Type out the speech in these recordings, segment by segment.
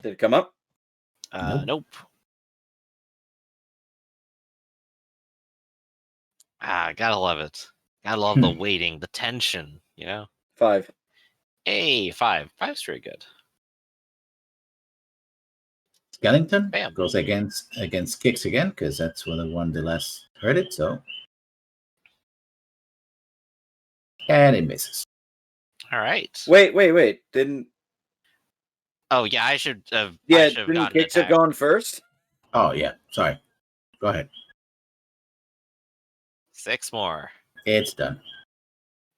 Did it come up? Nope. Gotta love it. Gotta love the waiting, the tension, you know? 5. Hey, 5. 5's very good. Skellington Bam. goes against Kicks again, because that's one of the one that last heard it, so. And it misses. All right. Wait. Didn't... Oh, yeah, I should have didn't gotten Kicks have gone first? Oh, yeah. Sorry. Go ahead. 6 more. It's done.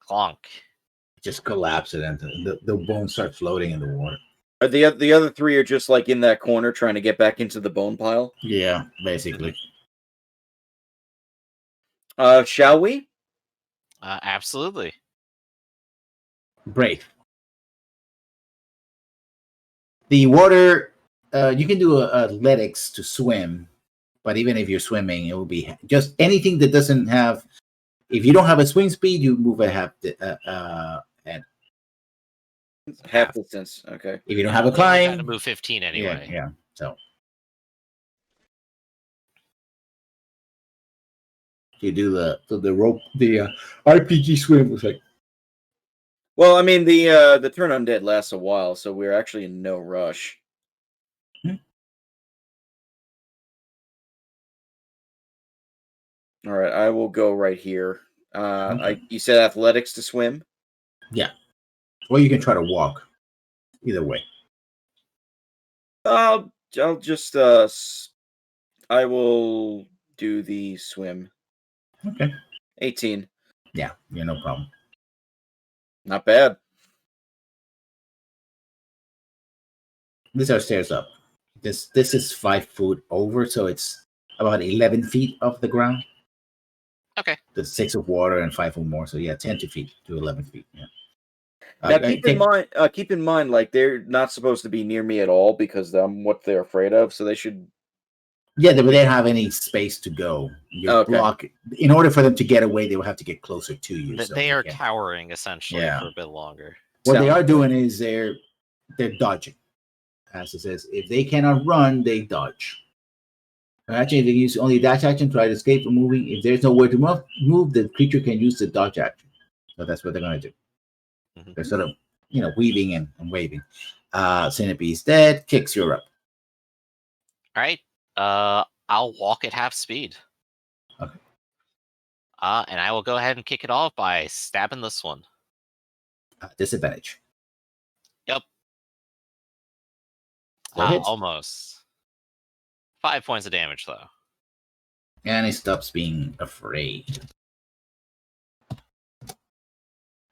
Clonk. Just collapse it, and the bones start floating in the water. The other 3 are just like in that corner trying to get back into the bone pile? Yeah, basically. Shall we? Absolutely. Brave. The water, you can do athletics to swim, but even if you're swimming, it will be just anything that doesn't have. If you don't have a swim speed, you move at half distance. Okay. If you don't have a You climb, gotta move 15 anyway. Yeah. So you do the rope, the RPG swim was like. Well, I mean, the turn undead lasts a while, so we're actually in no rush. All right, I will go right here. Okay. You said athletics to swim? Yeah. Or you can try to walk. Either way. I'll just I will do the swim. Okay. 18. Yeah, no problem. Not bad. These are stairs up. This is 5 foot over, so it's about 11 feet off the ground. Okay. The 6 of water and 5 or more, so yeah, 10 feet to 11 feet. Yeah. Now keep in mind, like they're not supposed to be near me at all because I'm what they're afraid of. So they should. Yeah, but they don't have any space to go. You're blocking. In order for them to get away, they will have to get closer to you. They are cowering essentially for a bit longer. What they are doing is they're dodging. As it says, if they cannot run, they dodge. Actually, if they use only dash action to try to escape from moving. If there's nowhere to move, the creature can use the dodge action. So that's what they're going to do. Mm-hmm. They're sort of, weaving and waving. Centipede's dead. Kicks, you're up. All right. I'll walk at half speed. Okay. And I will go ahead and kick it off by stabbing this one. Disadvantage. Yep. Almost. 5 points of damage, though. And he stops being afraid.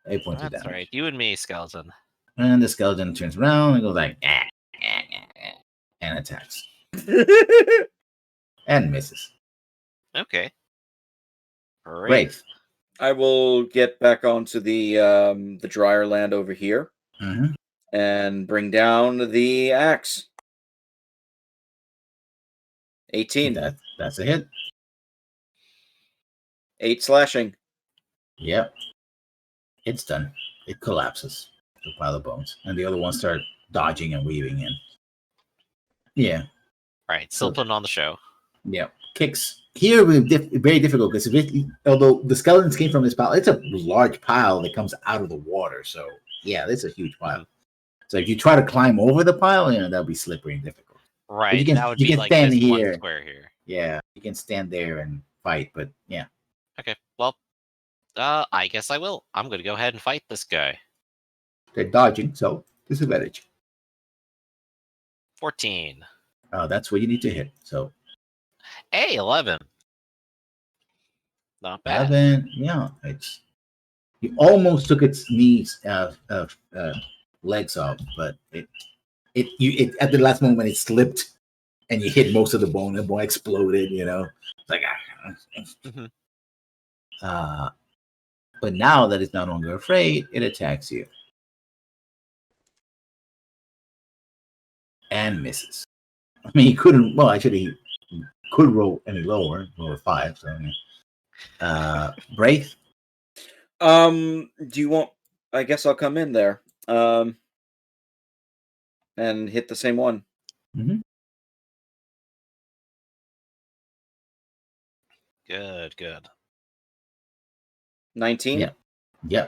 8 points of damage. That's right. You and me, skeleton. And the skeleton turns around and goes like, and attacks. And misses. Okay. Great. I will get back onto the drier land over here and bring down the axe. 18. That's a hit. 8 slashing. Yep. It's done. It collapses. The pile of bones. And the other ones start dodging and weaving in. Yeah. All right. Still putting on the show. Yeah. Kicks. Here will be very difficult because although the skeletons came from this pile, it's a large pile that comes out of the water. So, yeah, it's a huge pile. So if you try to climb over the pile, that'll be slippery and difficult. Right. You can like stand this here. One square here. Yeah. You can stand there and fight, but yeah. Okay. Well, I guess I will. I'm going to go ahead and fight this guy. They're dodging, so disadvantage. 14. That's what you need to hit. So, hey, 11. Not bad. 11. Yeah, you almost took its knees, legs off, but it at the last moment it slipped, and you hit most of the bone. The bone exploded. It's like but now that it's no longer afraid, it attacks you. And misses. I mean, he couldn't. Well, actually, he could roll any lower. Roll a 5. So, Braith. Do you want? I guess I'll come in there. And hit the same one. Mm-hmm. Good. 19? Yeah. Yeah.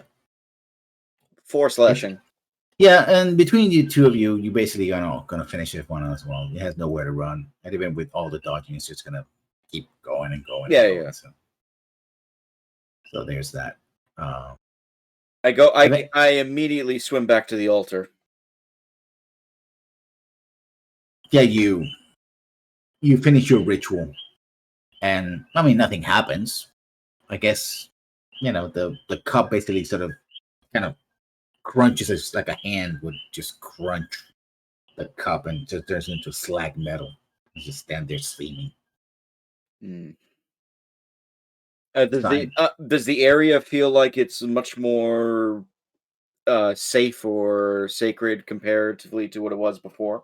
4 slashing. Yeah, and between the two of you, you basically gonna finish this one as well. It has nowhere to run. And even with all the dodging, it's just gonna keep going and going. Yeah, and going. yeah. So there's that. I immediately swim back to the altar. Yeah, you finish your ritual, and I mean nothing happens. I guess the cup basically sort of kind of crunches. It's like a hand would just crunch the cup and just turns into slag metal. You just stand there steaming. Mm. Does the area feel like it's much more safe or sacred comparatively to what it was before?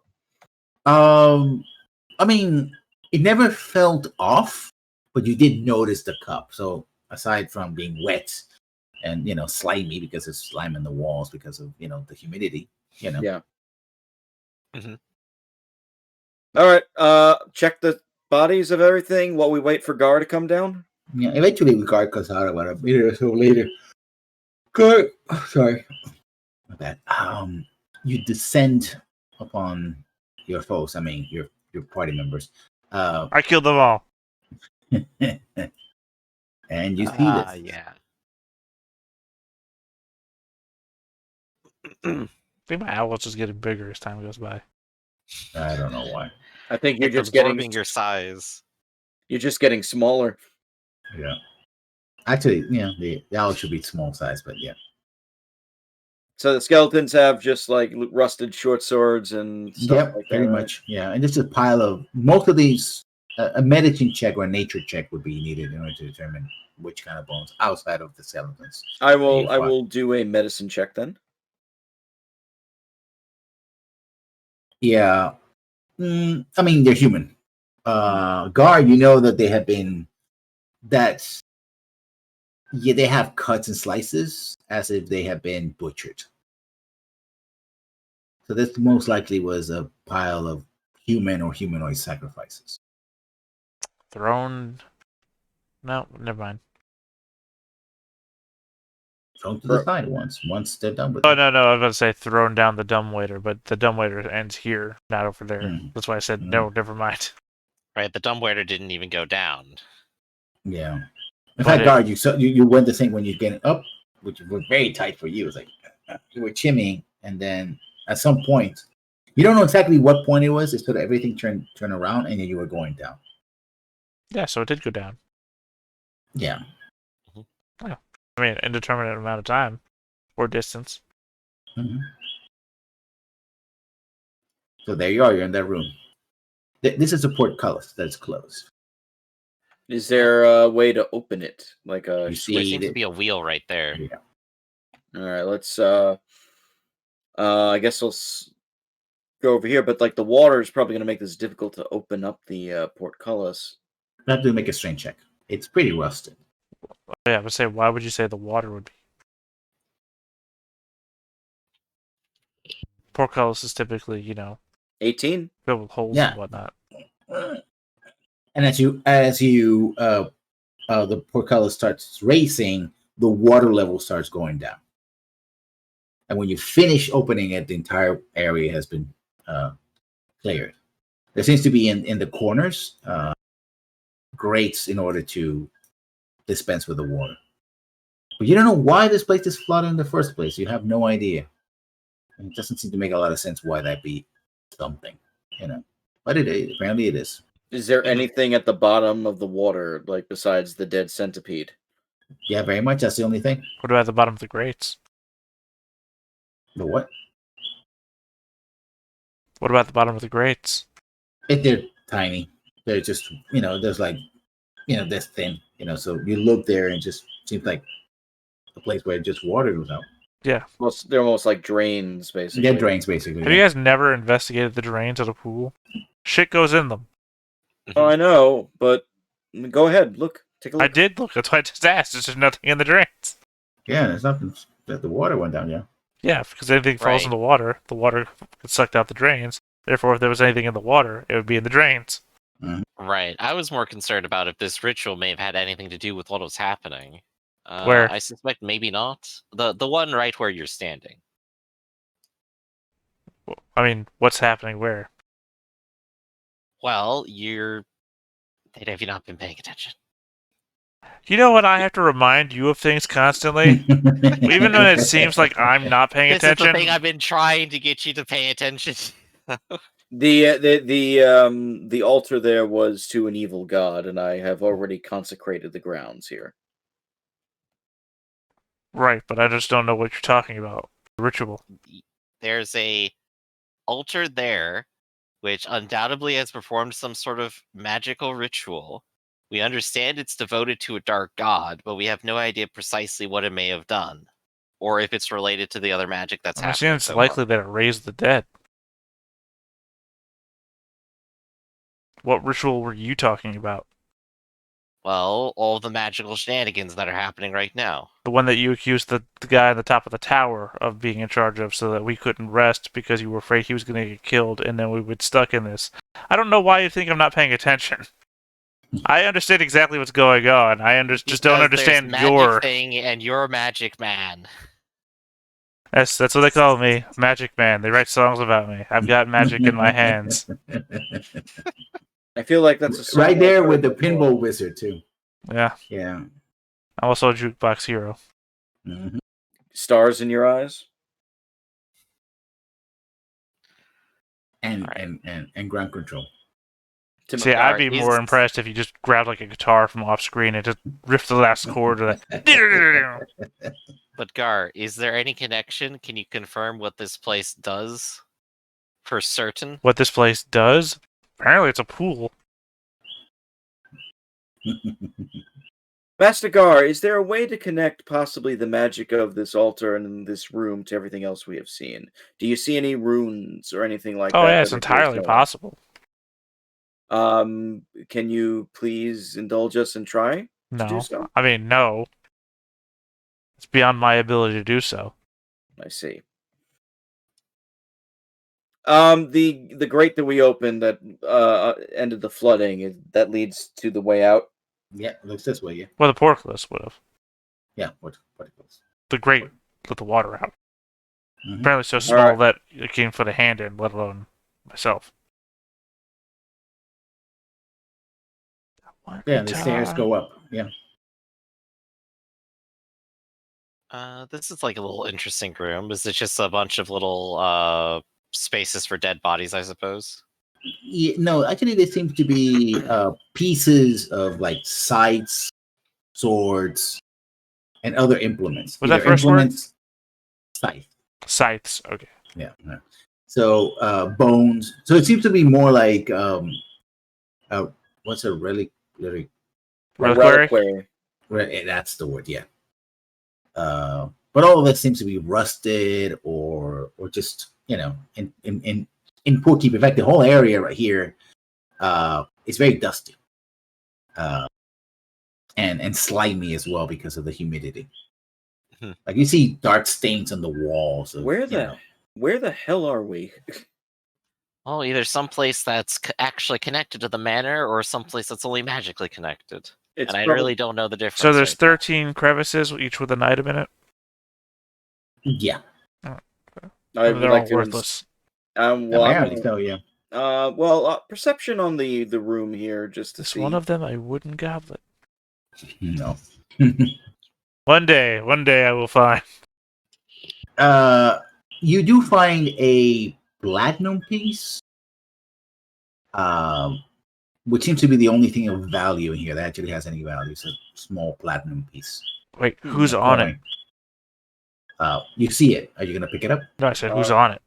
I mean, it never felt off, but you did notice the cup. So aside from being wet and slimy because there's slime in the walls because of the humidity, Yeah. Mm-hmm. All right. Check the bodies of everything while we wait for Gar to come down. Yeah, eventually the guard comes out about a minute or so later. Good. Sorry. My bad. You descend upon your foes. I mean, your party members. I killed them all. And you see this. Yeah. I think my owl's just getting bigger as time goes by. I don't know why. I think you're It's just absorbing getting your size. You're just getting smaller. Yeah. Actually, the owl should be small size, but yeah. So the skeletons have just like rusted short swords and stuff like that. Pretty much. Yeah, and this is a pile of most of these. A medicine check or a nature check would be needed in order to determine which kind of bones outside of the skeletons. I will do a medicine check then. Yeah. I mean, they're human. Guard, you know that they have been. They have cuts and slices as if they have been butchered. So this most likely was a pile of human or humanoid sacrifices. Thrown. No, never mind. Thrown to the side once they're done with Oh, it. no, I was about to say thrown down the dumbwaiter, but the dumbwaiter ends here, not over there. That's why I said no, never mind. Right, the dumbwaiter didn't even go down. Yeah. In fact, Guard, you went the thing when you're getting up, which was very tight for you. It's like you were chimmying, and then at some point, you don't know exactly what point it was. It's sort of everything turned around, and then you were going down. Yeah, so it did go down. Yeah. Yeah. I mean, indeterminate amount of time or distance. Mm-hmm. So there you are. You're in that room. This is a portcullis that's closed. Is there a way to open it? Like a There seems to be a wheel right there. Yeah. All right, let's. I guess we'll go over here, but like the water is probably going to make this difficult to open up the portcullis. You have to make a strength check. It's pretty rusted. Yeah, but why would you say the water would be? Portcullis is typically, 18 filled with holes and whatnot. And as the portcullis starts racing, the water level starts going down. And when you finish opening it, the entire area has been cleared. There seems to be in the corners grates in order to dispense with the water. But you don't know why this place is flooded in the first place. You have no idea. And it doesn't seem to make a lot of sense why that be something, But it is. Apparently it is. Is there anything at the bottom of the water, like besides the dead centipede? Yeah, very much. That's the only thing. What about the bottom of the grates? The what? What about the bottom of the grates? They're tiny. They're just, there's like, this thin, so you look there and it just seems like a place where just water goes out. Yeah. They're almost like drains, basically. Yeah, drains, basically. Have you guys never investigated the drains at a pool? Shit goes in them. Oh, I know, but go ahead. Take a look. I did look. That's why I just asked. There's just nothing in the drains. Yeah, there's nothing. The water went down, yeah. Yeah, because anything falls in the water gets sucked out the drains. Therefore, if there was anything in the water, it would be in the drains. Right. I was more concerned about if this ritual may have had anything to do with what was happening. Where? I suspect maybe not. The one right where you're standing. I mean, what's happening where? Well, have you not been paying attention? You know what? I have to remind you of things constantly, even when it seems like I'm not paying This is attention. the thing I've been trying to get you to pay attention. The altar there was to an evil god, and I have already consecrated the grounds here. Right, but I just don't know what you're talking about. Ritual. There's a altar there, which undoubtedly has performed some sort of magical ritual. We understand it's devoted to a dark god, but we have no idea precisely what it may have done, or if it's related to the other magic that's I happening. understand it's likely that it raised the dead. What ritual were you talking about? Well, all the magical shenanigans that are happening right now. The one that you accused the guy on the top of the tower of being in charge of so that we couldn't rest because you were afraid he was going to get killed and then we would stuck in this. I don't know why you think I'm not paying attention. I understand exactly what's going on. Just don't understand there's your magic thing and you're a magic man. That's what they call me, Magic Man. They write songs about me. I've got magic in my hands. I feel like that's a song right I've there heard with the before. pinball wizard too. Yeah, Yeah. I'm also a jukebox hero. Mhm. Stars in your eyes. And, Right. and ground control. See, I'd be Is- more impressed if you just grabbed like a guitar from off screen and just riffed the last chord of that. But Gar, is there any connection? Can you confirm what this place does? For certain? What this place does? Apparently, it's a pool. Master Gar, is there a way to connect possibly the magic of this altar and this room to everything else we have seen? Do you see any runes or anything like that? Oh yeah, it's that are entirely going? possible. Can you please indulge us and try to do No, so? I mean no. It's beyond my ability to do so. I see. The grate that we opened that ended the flooding, that leads to the way out. Yeah, it looks this way, yeah. Well, the portcullis would have. Yeah, what it goes. The grate let the water out. Mhm. Apparently so small Alright. that it can't put a hand in, let alone myself. Yeah, the stairs go up. Yeah. This is like a little interesting room. Is it just a bunch of little spaces for dead bodies, I suppose? Yeah, no, actually, there seem to be pieces of like scythes, swords, and other implements. Was that Either first word? implements, scythe. Scythes, okay. Yeah. So bones. So it seems to be more like what's a relic? A Reliquary? That's the word. Yeah. But all of it seems to be rusted or just in poor keep. In fact, the whole area right here is very dusty and slimy as well because of the humidity. Like you see dark stains on the walls. Where the hell are we? Well, either someplace that's actually connected to the manor or someplace that's only magically connected. It's And I probably- really don't know the difference. So there's right now. 13 crevices, each with an item in it. Yeah. I would They're like all to worthless. well, Apparently so, yeah. perception on the room here, just to This see. one of them, a wooden goblet. No. One day I will find. You do find a platinum piece, which seems to be the only thing of value in here that actually has any value. It's a small platinum piece. Wait, who's on it? You see it. Are you gonna pick it up? No, I said who's on it.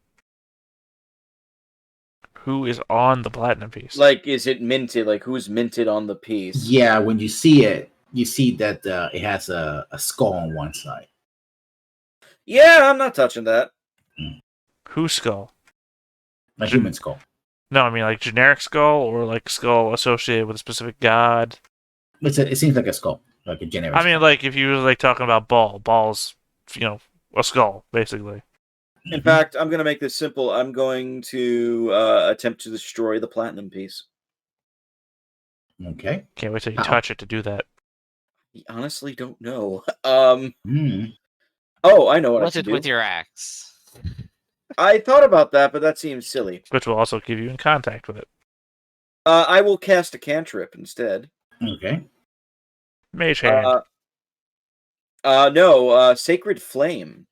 Who is on the platinum piece? Like, is it minted? Like, who's minted on the piece? Yeah. When you see it, you see that it has a skull on one side. Yeah, I'm not touching that. Whose skull? A human skull. No, I mean like generic skull or like skull associated with a specific god. It seems like a skull, like a generic. I mean, like if you were like talking about ball's, a skull basically. In fact, I'm going to make this simple. I'm going to attempt to destroy the platinum piece. Okay. Can't wait till you How? touch it to do that. I honestly don't know. Hmm. Oh, I know what I What's can it do. with your axe? I thought about that, but that seems silly. Which will also give you in contact with it. I will cast a cantrip instead. Okay. Mage hand. No, Sacred Flame.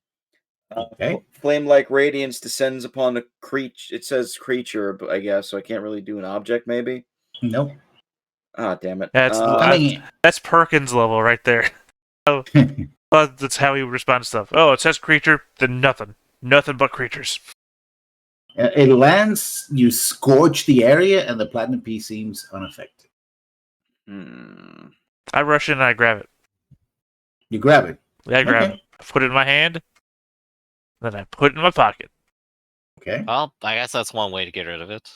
Okay. Flame-like radiance descends upon a creature. It says creature, but I guess, so I can't really do an object, maybe? Nope. Ah, damn it. That's Perkins level right there. Oh, that's how he would respond to stuff. Oh, it says creature, then nothing. Nothing but creatures. It lands, you scorch the area, and the platinum piece seems unaffected. I rush in and I grab it. You grab it. Yeah, I grab Okay. it. I put it in my hand, then I put it in my pocket. Okay. Well, I guess that's one way to get rid of it.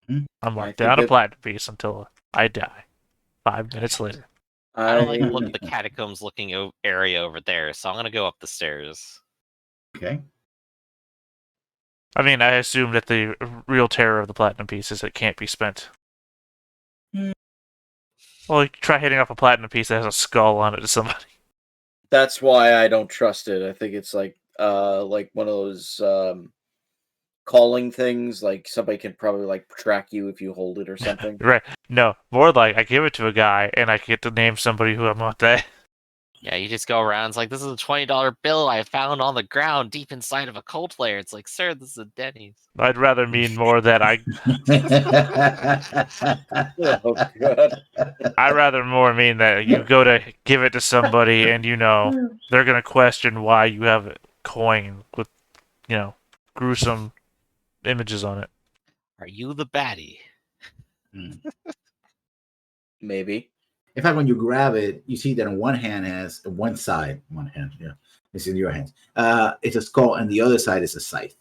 I I mark think down a that- platinum piece until I die. 5 minutes later. I don't like to look at the catacombs looking area over there, so I'm gonna go up the stairs. Okay. I mean, I assume that the real terror of the platinum piece is it can't be spent. Well, you try hitting off a platinum piece that has a skull on it to somebody. That's why I don't trust it. I think it's like one of those calling things. Like somebody can probably like track you if you hold it or something. Right. No, more like I give it to a guy and I get to name somebody who I'm not that. Yeah, you just go around. It's like, this is a $20 bill I found on the ground deep inside of a cult lair. It's like, sir, this is a Denny's. I'd rather mean more that Oh god. I'd rather more mean that you go to give it to somebody and they're gonna question why you have a coin with gruesome images on it. Are you the baddie? Maybe. In fact, when you grab it, you see that on one hand has one side, it's in your hands. It's a skull, and the other side is a scythe.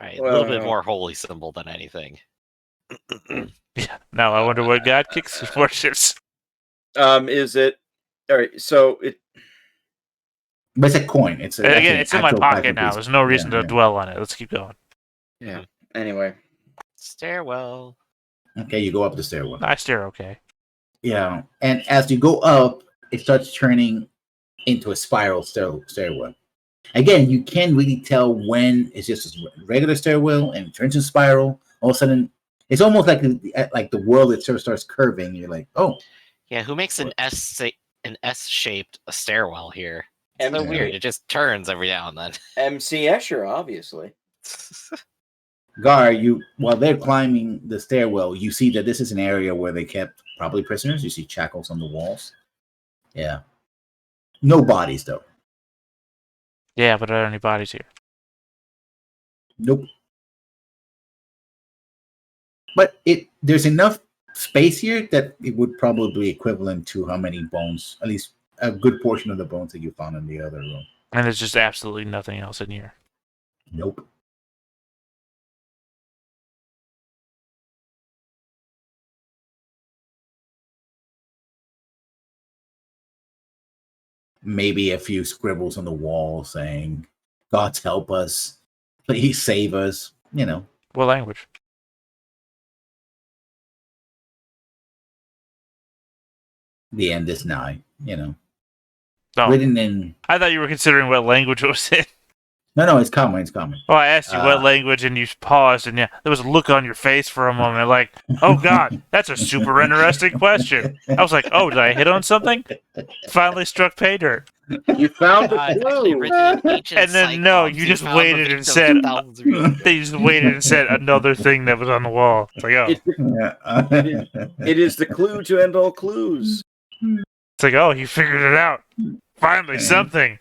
Right, a little bit more holy symbol than anything. Yeah. Now I wonder what god kicks his worships. Is it all right? So it. But it's a coin. It's Again, it's in my actual pocket platinum now. piece. There's no reason to dwell on it. Let's keep going. Yeah. Anyway. Stairwell. Okay, you go up the stairwell. I stare okay. Yeah, and as you go up, it starts turning into a spiral stairwell. Again, you can't really tell when it's just a regular stairwell and it turns into spiral. All of a sudden, it's almost like the world itself starts curving. You're like, oh, Yeah, who makes an S-shaped stairwell here? It's so MC. weird. It just turns every now and then. MC Escher, obviously. Gar, while they're climbing the stairwell, you see that this is an area where they kept probably prisoners. You see shackles on the walls. Yeah. No bodies, though. Yeah, but are there any bodies here? Nope. But there's enough space here that it would probably be equivalent to how many bones, at least a good portion of the bones that you found in the other room. And there's just absolutely nothing else in here. Nope. Maybe a few scribbles on the wall saying, "God's help us. Please save us." What language? The end is nigh. Oh, Written in. I thought you were considering what language it was in. No, it's common. It's common. Well, I asked you what language, and you paused, and yeah, there was a look on your face for a moment, like, "Oh God, that's a super interesting question." I was like, "Oh, did I hit on something?" Finally struck pay dirt. You found a It's actually clue. written in ancient And then no, Cyclops. you just found the waited and victims said- thousands of years ago. They just waited and said another thing that was on the wall. It's like, oh, It is the clue to end all clues. it's like, oh, you figured it out. Finally, something.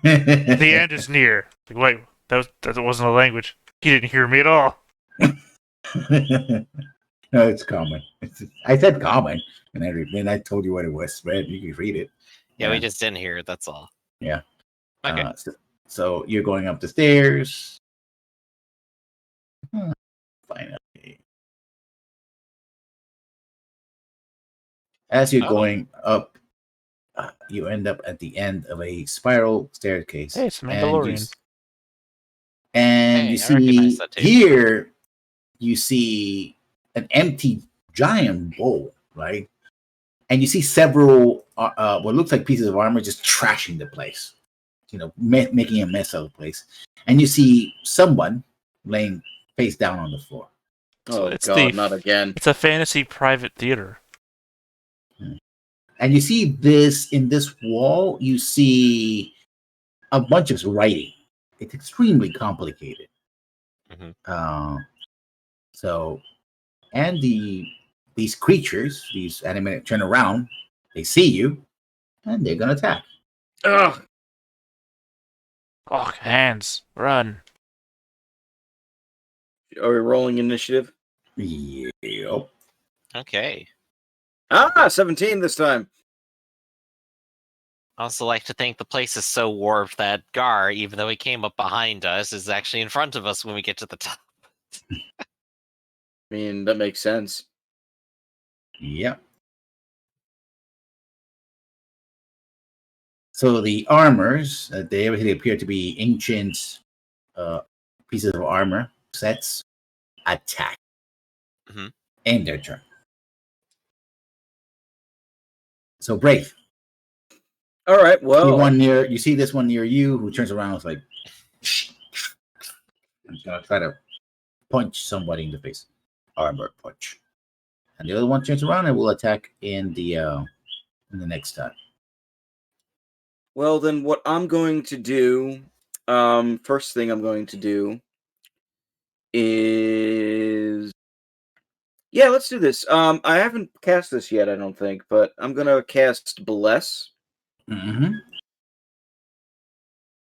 The end is near. Like, wait, that wasn't a language. He didn't hear me at all. No, it's common. I said common, and then I told you what it was. Read. You can read it. Yeah, we just didn't hear it. That's all. Yeah. Okay. So you're going up the stairs. Finally. As you're going up you end up at the end of a spiral staircase. Hey, it's Mandalorian. And Hey, you I recognize see that table. here, you see an empty giant bowl, right? And you see several what looks like pieces of armor just trashing the place, making a mess of the place. And you see someone laying face down on the floor. So Oh it's God, not again. It's a fantasy private theater. And you see this in this wall, you see a bunch of writing. It's extremely complicated. So, and these creatures, these animated, turn around, they see you, and they're gonna attack. Ugh. Oh, hands, run! Are we rolling initiative? Yep. Okay. 17 this time. I also like to think the place is so warped that Gar, even though he came up behind us, is actually in front of us when we get to the top. I mean, that makes sense. Yep. So the armors, they appear to be ancient pieces of armor sets, attack in their turn. So Brave. All right. Well, You see this one near you who turns around and is like, I'm gonna try to punch somebody in the face. Armor punch. And the other one turns around and will attack in the next time. Well, then what I'm going to do, first thing I'm going to do is, yeah, let's do this. I haven't cast this yet, I don't think, but I'm going to cast Bless. Mm-hmm.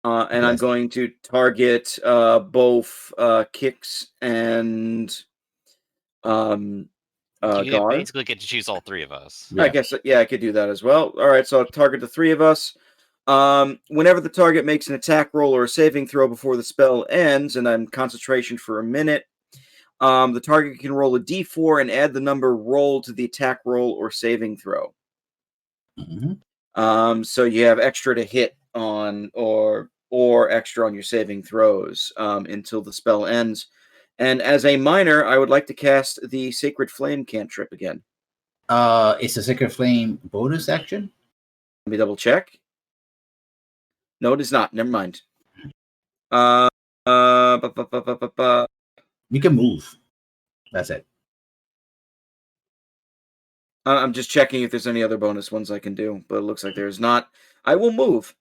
And I'm going to target both Kix and You Gar. basically get to choose all three of us. Yeah. I guess, yeah, I could do that as well. All right, so I'll target the three of us. Whenever the target makes an attack roll or a saving throw before the spell ends, and I'm concentration for a minute, the target can roll a d4 and add the number rolled to the attack roll or saving throw. Mm-hmm. So you have extra to hit on or extra on your saving throws until the spell ends. And as a minor, I would like to cast the Sacred Flame cantrip again. It's a Sacred Flame bonus action. Let me double check. No, it is not. Never mind. You can move. That's it. I'm just checking if there's any other bonus ones I can do, but it looks like there's not. I will move.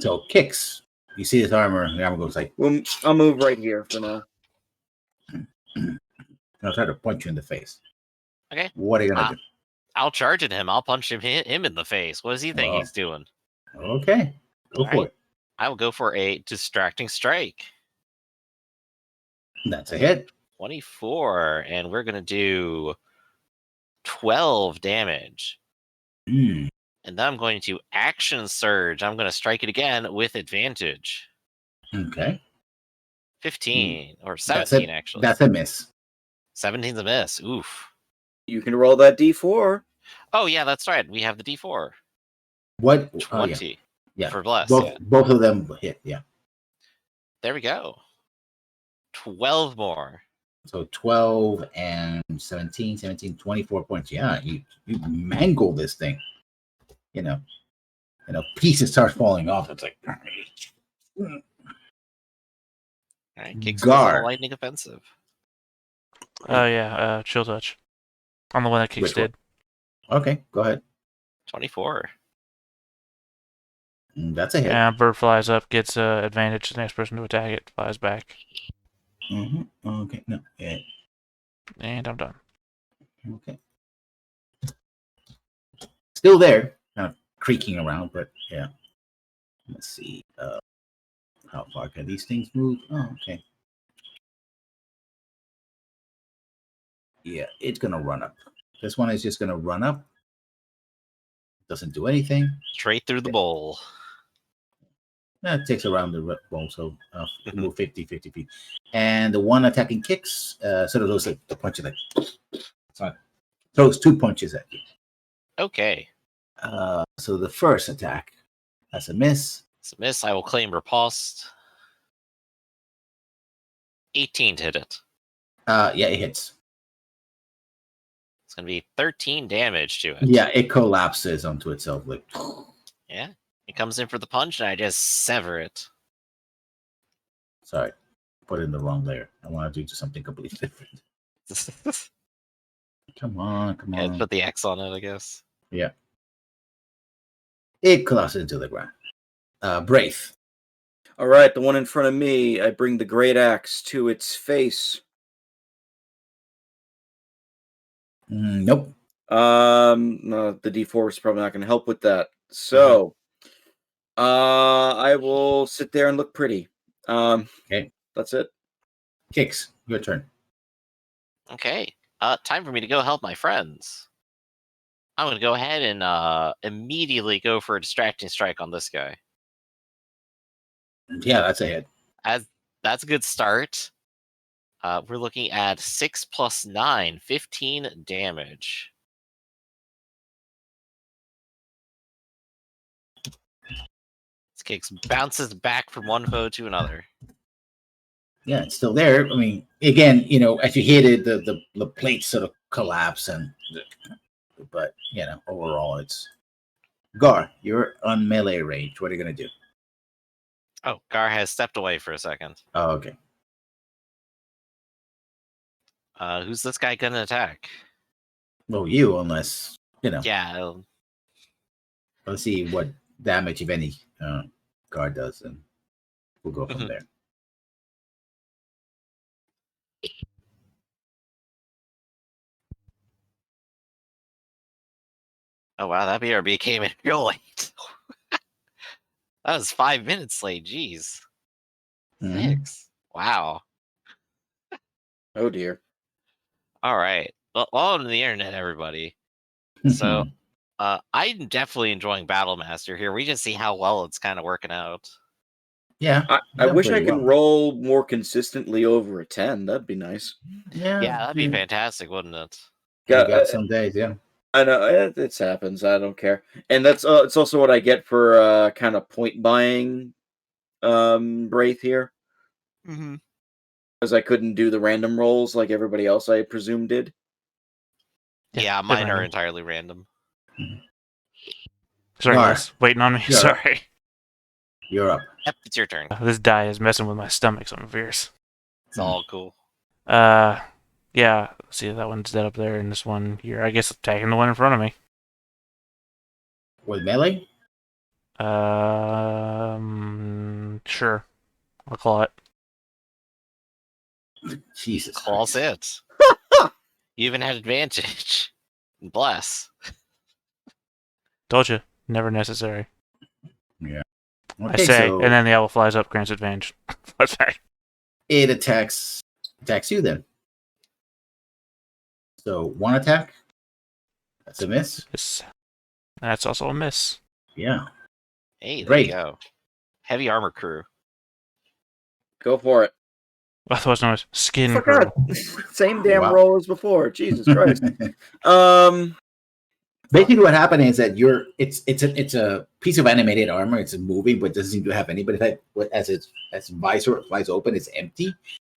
So Kix, you see this armor, the armor goes like, Well, I'll move right here for now. I'll try to punch you in the face. Okay. What are you gonna do? I'll charge at him. I'll punch him in the face. What does he think he's doing? Okay, go for it. I will go for a distracting strike. That's a hit. 24, and we're gonna do 12 damage. Mm. And then I'm going to action surge. I'm going to strike it again with advantage. Okay. 15 or 17 actually. That's a miss. 17's a miss. Oof. You can roll that d4. Oh yeah, that's right. We have the d4. What? 20. Yeah. For bless. Both of them hit. Yeah. There we go. 12 more. So 12 and 17, 24 points. Yeah, you mangle this thing. Pieces start falling off. It's like, All right, Kicks Gar. lightning offensive. Oh yeah, chill touch. On the one that Kicks Which one? did. Okay, go ahead. 24. That's a hit. Yeah, bird flies up, gets advantage. The next person to attack it flies back. Mm-hmm. Okay, no. Yeah. And I'm done. Okay. Still there, kind of creaking around, but yeah. Let's see. How far can these things move? Oh, okay. Yeah, it's gonna run up. This one is just gonna run up. Doesn't do anything. Straight through the bowl. It takes around the bowl, so move 50 feet. And the one attacking Kicks, sort of those like the punch of like. throws 2 punches at you. Okay. So the first attack, that's a miss. It's a miss. I will claim riposte. 18 to hit it. Yeah, it hits. It's going to be 13 damage to it. Yeah, it collapses onto itself. Like, Yeah. It comes in for the punch, and I just sever it. sorry, put it in the wrong layer. I want to do something completely different. Come on, come Yeah, on. put the X on it, I guess. Yeah. It collapses into the ground. Braith. All right, the one in front of me, I bring the great axe to its face. Nope. No, the D4 is probably not going to help with that. So, I will sit there and look pretty. Okay. That's it. Kicks. Your turn. Okay. Time for me to go help my friends. I'm going to go ahead and immediately go for a distracting strike on this guy. Yeah, that's a hit. That's a good start. We're looking at 6 plus 9, 15 damage. This kick bounces back from one foe to another. Yeah, it's still there. I mean, again, as you hit it, the plates sort of collapse, but overall, it's Gar. You're on melee range. What are you gonna do? Oh, Gar has stepped away for a second. Oh, okay. Who's this guy gonna attack? Well, you, unless Yeah. Let's see what damage, if any, Gar does, and we'll go from there. Oh wow, that BRB came in real late. That was 5 minutes late. Jeez. 6. Wow. Oh dear. All right. Well, on the internet, everybody. So, I'm definitely enjoying Battle Master here. We just see how well it's kind of working out. Yeah. I wish I pretty could well. roll more consistently over a 10. That'd be nice. Yeah. Yeah, that'd be fantastic, wouldn't it? You got some days, yeah. I know it happens. I don't care, and that's it's also what I get for kind of point buying, Wraith here, because I couldn't do the random rolls like everybody else I presume did. Yeah, mine are entirely random. Sorry, Gar. guys. Waiting on me. You're up. Sorry. You're up. Yep, it's your turn. This die is messing with my stomach, so I'm fierce. It's all cool. Yeah. See, that one's dead up there, and this one here. I guess attacking the one in front of me. With melee? Sure. I'll call it. Jesus. Calls it. You even had advantage. Bless. Told you. Never necessary. Okay, I say, so and then the owl flies up, grants advantage. Flies back. it attacks you then. So 1 attack. That's a miss. That's also a miss. Yeah. Hey, there Great. you go. Heavy armor crew. Go for it. Otherwise known as skin For crew. God. Same damn Wow. roll as before. Jesus Christ. Basically, what happened is that it's a piece of animated armor. It's moving, but doesn't seem to have any. But as visor flies open, it's empty.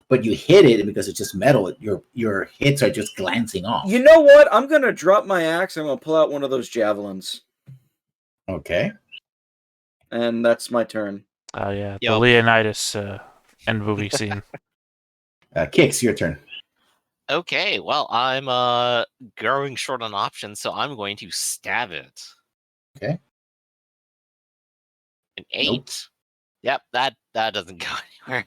But you hit it, and because it's just metal, your hits are just glancing off. You know what? I'm gonna drop my axe. I'm gonna pull out one of those javelins, Okay. and that's my turn. Oh yeah, Yo. the Leonidas end movie scene. Kicks, your turn. Okay, well, I'm growing short on options, so I'm going to stab it. Okay. An 8. Yep, that doesn't go anywhere.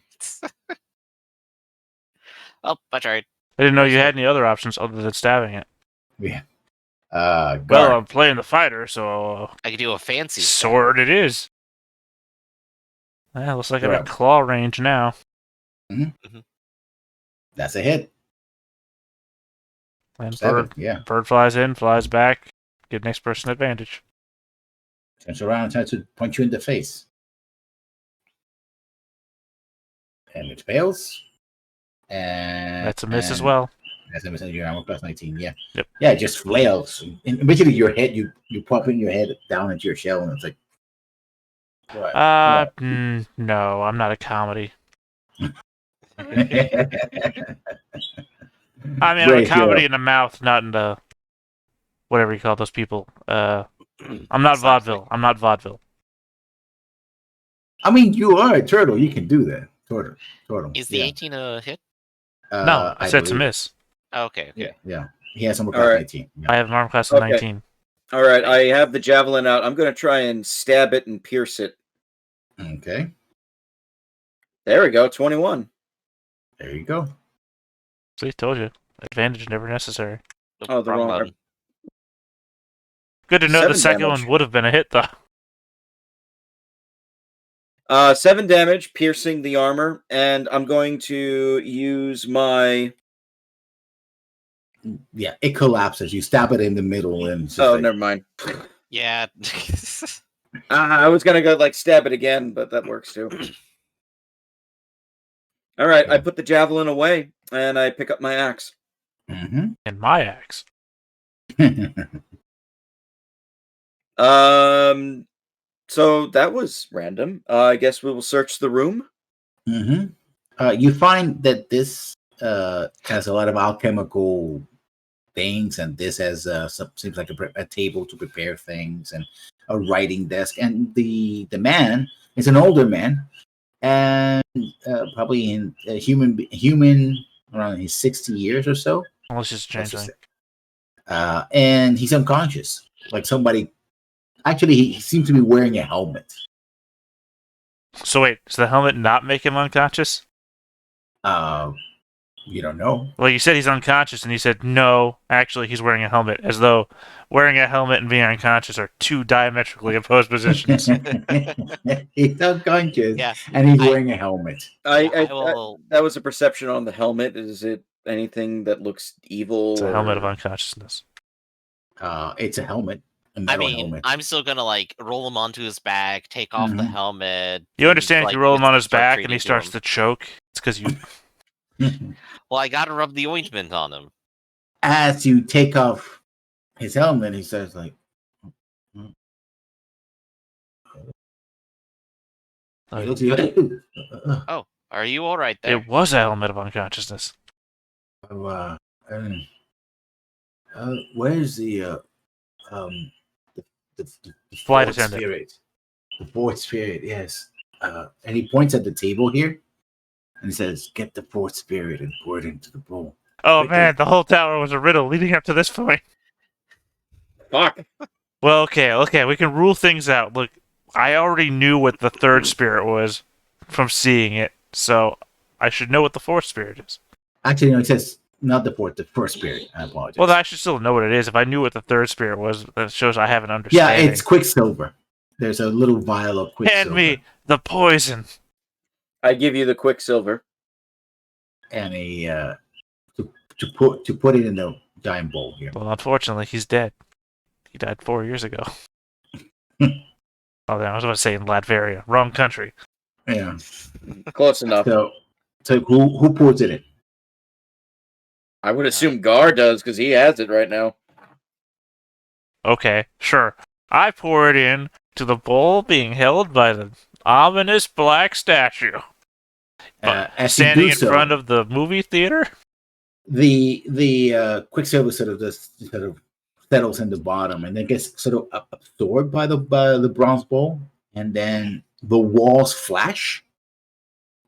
Oh, I tried. I didn't know you had any other options other than stabbing it. Yeah. Well, Gar. I'm playing the fighter, so I could do a fancy sword it is. Looks like I'm You're at up. claw range now. That's a hit. And 7. Yeah. bird flies in, flies back. Give next person advantage. Turns around and tries to punch you in the face. And it fails. And That's a miss as well. That's your armor plus 19. Yeah. Yep. Yeah, it just flails. And basically, your head, you pop in your head down into your shell, and it's like, what? No, I'm not a comedy. I mean, I'm a Great comedy hero. in the mouth, not in the whatever you call those people. I'm not vaudeville. I'm not vaudeville. I mean, you are a turtle. You can do that. Turtle. Is the 18 a hit? No, I said to believe- Oh, miss. okay. Yeah. He has armor All class right. 19. I Yeah. have an armor class of Okay. 19. All right, I have the javelin out. I'm going to try and stab it and pierce it. Okay. There we go, 21. There you go. See, told you. Advantage never necessary. Oh, the wrong button. Good to know the 7 second damage. one would have been a hit, though. 7 damage, piercing the armor, and I'm going to use my... Yeah, it collapses. You stab it in the middle, and it's just Oh, like, never mind. Yeah. I was going to go, like, stab it again, but that works too. All right, I put the javelin away, and I pick up my axe. Mhm. And my axe. So that was random. I guess we will search the room. Mhm. You find that this has a lot of alchemical things, and this has seems like a table to prepare things, and a writing desk. And the man is an older man, and probably in human around his 60 years or so. Unless it's Let's just changing. say. And he's unconscious. Like somebody. Actually, he seems to be wearing a helmet. So wait, does the helmet not make him unconscious? You don't know. Well, you said he's unconscious, and you said no, actually he's wearing a helmet, as though wearing a helmet and being unconscious are two diametrically opposed positions. He's unconscious, Yeah. and he's wearing a helmet. I will. That was a perception on the helmet. Is it anything that looks evil? It's a helmet of or- unconsciousness. It's a helmet. A I metal mean, helmet. I'm still gonna like roll him onto his back, take off the Mhm. helmet. You and, understand if like, you roll him on his start back and treating he starts him. to choke, it's because you... Well, I gotta rub the ointment on him. As you take off his helmet, he says, like, he looks at you like, Oh, are you all right there? It was a helmet of unconsciousness. where's the Flight fourth attendant. spirit? The fourth spirit, yes. And he points at the table here, and he says, "Get the fourth spirit and pour it into the bowl." Oh Quickly. man, the whole tower was a riddle leading up to this point. Fuck. Well, okay, we can rule things out. Look, I already knew what the third spirit was from seeing it, so I should know what the fourth spirit is. Actually, no, it says not the fourth, the first spirit. I apologize. Well, I should still know what it is. If I knew what the third spirit was, that shows I have an yeah, understanding. it's Quicksilver. There's a little vial of Quicksilver. Hand me the poison. I give you the quicksilver. And a to put it in the giant bowl here. Well, unfortunately, he's dead. He died 4 years ago. Oh, I was about to say in Latveria. Wrong country. Yeah. Close enough. So who pours it in? I would assume Gar does because he has it right now. Okay, sure. I pour it in to the bowl being held by the ominous black statue. As you Standing do in so, front of the movie theater? the Quicksilver sort of settles in the bottom, and then gets sort of absorbed by the bronze bowl, and then the walls flash,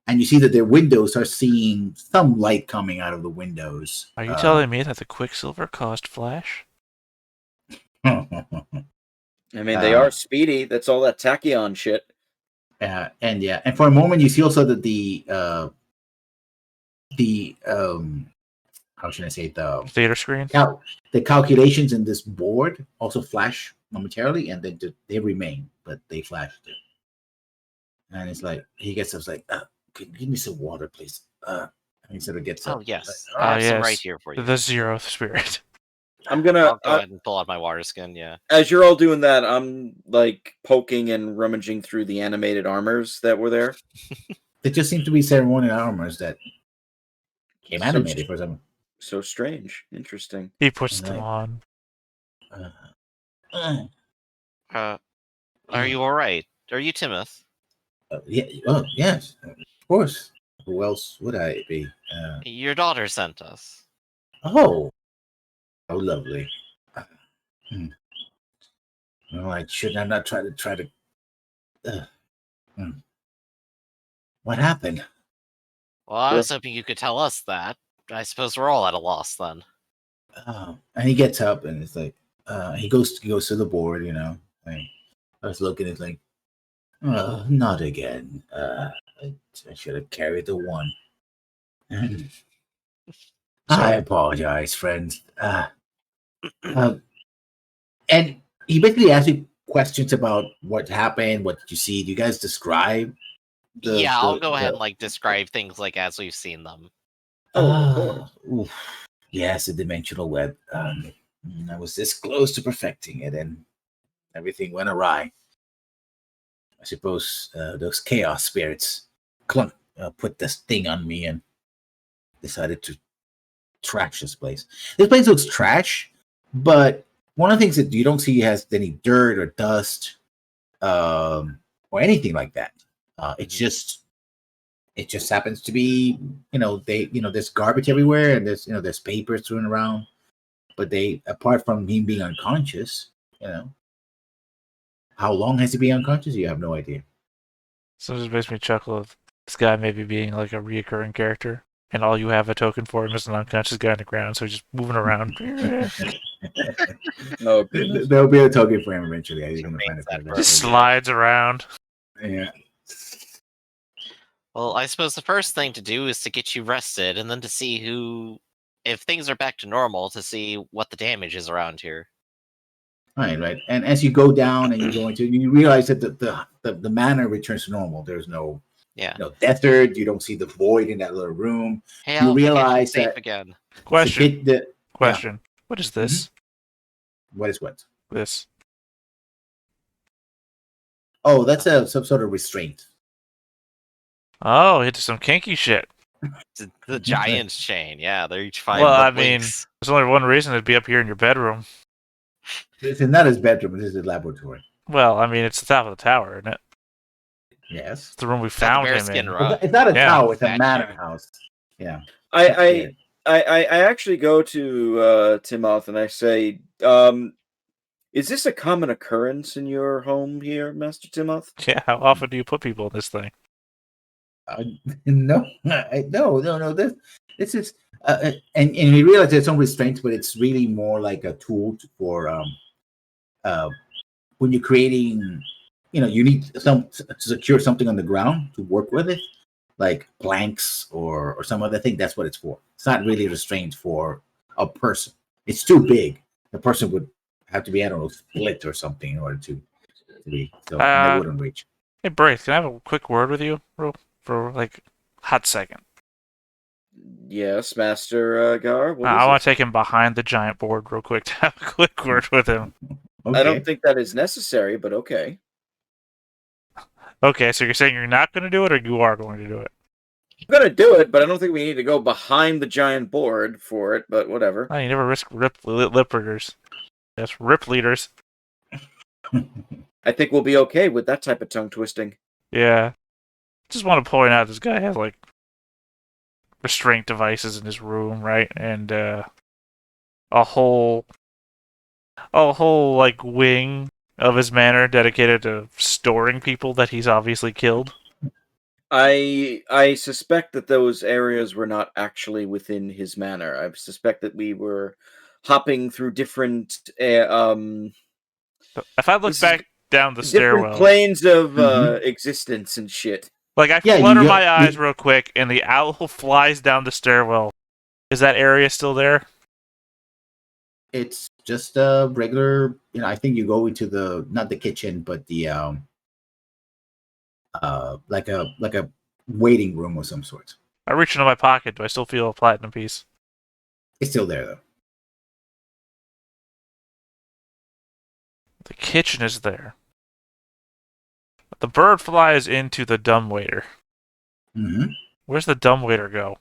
and you see that their windows are seeing some light coming out of the windows. Are you telling me that the Quicksilver caused Flash? I mean, they are speedy. That's all that tachyon shit. And for a moment you see also that the how should I say it, the Theater screen? the calculations in this board also flash momentarily, and then they remain, but they flash too. And it's like he gets up, like, "Can you give me some water, please?" And he sort of gets up. Oh yes, like, I have some yes. right here for you. The Zeroth spirit. I'm gonna, I'll go ahead and pull out my water skin. Yeah. as you're all doing that, I'm like poking and rummaging through the animated armors that were there. There just seem to be ceremonial armors that came animated for some. So strange. Interesting. He puts Right. them on. Are you all right? Are you Timoth? Yeah. Oh, yes. Of course. Who else would I be? Your daughter sent us. Oh, lovely. Hmm. No, I should have not try to. Hmm. What happened? Well, I Sure. was hoping you could tell us that. I suppose we're all at a loss then. And he gets up and it's like, he goes to the board. Like, I was looking. It's like, not again. I should have carried the one. I apologize, friends. And he basically asked me questions about what happened. What did you see? Do you guys describe? I'll go ahead and describe things like as we've seen them. Oof. Yes, a dimensional web. I was this close to perfecting it, and everything went awry. I suppose those chaos spirits put this thing on me and decided to trash this place. This place looks trash, but one of the things that you don't see has any dirt or dust, or anything like that. It just happens to be, there's garbage everywhere, and there's papers thrown around. But apart from him being unconscious, how long has he been unconscious? You have no idea. So it just makes me chuckle of this guy maybe being like a reoccurring character, and all you have a token for him is an unconscious guy on the ground, so he's just moving around. Oh, goodness. There'll be a token for him eventually. You're gonna find it. Just slides around. Yeah. Well, I suppose the first thing to do is to get you rested, and then to see if things are back to normal, to see what the damage is around here. Right. And as you go down and you realize that the manor returns to normal. There's no desert. You don't see the void in that little room. Hey, You Alf, realize safe that again. Question. Yeah. What is this? What is what? This. Oh, that's some sort of restraint. Oh, into some kinky shit. The giant's chain. Yeah, they're each 5 Well, I foot mean, links. there's only one reason it'd be up here in your bedroom. This is not his bedroom. This is his laboratory. Well, I mean, it's the top of the tower, isn't it? Yes. It's the room we Got the found him bearskin in. rug. It's not a Yeah. tower. It's a Statue. manor house. Yeah. I actually go to Timoth and I say, is this a common occurrence in your home here, Master Timoth? Yeah, how often do you put people in this thing? No. This is and we realize there's some restraints, but it's really more like a tool for when you're creating. You need to secure something on the ground to work with it, like planks or some other thing. That's what it's for. It's not really restrained for a person. It's too big. The person would have to be, I don't know, split or something in order to be. So they wouldn't reach. Hey, Braith, can I have a quick word with you, bro? For like a hot second. Yes, Master Gar. What I is want it? to take him behind the giant board real quick to have a quick word with him. Okay. I don't think that is necessary, but okay. Okay, so you're saying you're not going to do it, or you are going to do it? I'm gonna do it, but I don't think we need to go behind the giant board for it. But whatever. Oh, you never risk lip readers. Yes, rip leaders. I think we'll be okay with that type of tongue twisting. Yeah. Just want to point out this guy has like restraint devices in his room, right? And a whole like wing of his manor dedicated to storing people that he's obviously killed. I suspect that those areas were not actually within his manor. I suspect that we were hopping through different If I look back down the different stairwell, planes of Mhm. existence and shit. like I flutter my eyes real quick, and the owl flies down the stairwell. Is that area still there? It's just a regular. I think you go into not the kitchen, but the like a waiting room of some sort. I reach into my pocket. Do I still feel a platinum piece? It's still there though. The kitchen is there. The bird flies into the dumbwaiter. Mm-hmm. Where's the dumbwaiter go?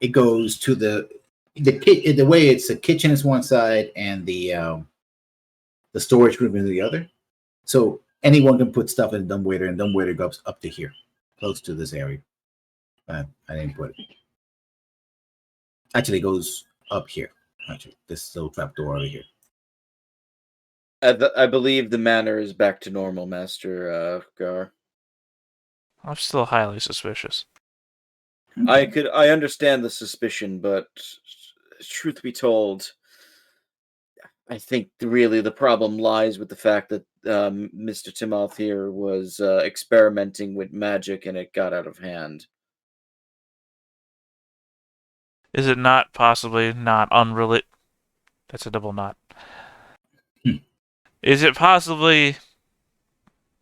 it goes to the way it's the kitchen is one side and the storage room is the other. So anyone can put stuff in a dumbwaiter, and dumbwaiter goes up to here, close to this area. I didn't put it. Actually, it goes up here. Actually, this little trap door over here. I believe the manor is back to normal, Master Gar. I'm still highly suspicious. I understand the suspicion, but truth be told, I think really the problem lies with the fact that Mr. Timoth here was experimenting with magic and it got out of hand. Is it not possibly not unrelated? That's a double knot. Is it possibly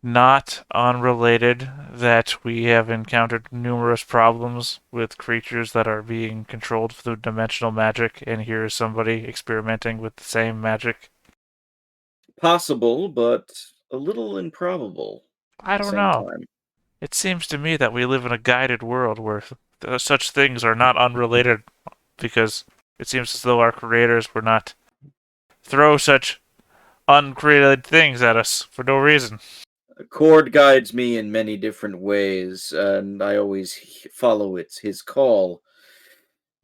not unrelated that we have encountered numerous problems with creatures that are being controlled through dimensional magic, and here is somebody experimenting with the same magic? Possible, but a little improbable. I at the don't same know. time. It seems to me that we live in a guided world where such things are not unrelated, because it seems as though our creators would not throw such uncreated things at us for no reason. Cord guides me in many different ways, and I always follow his call.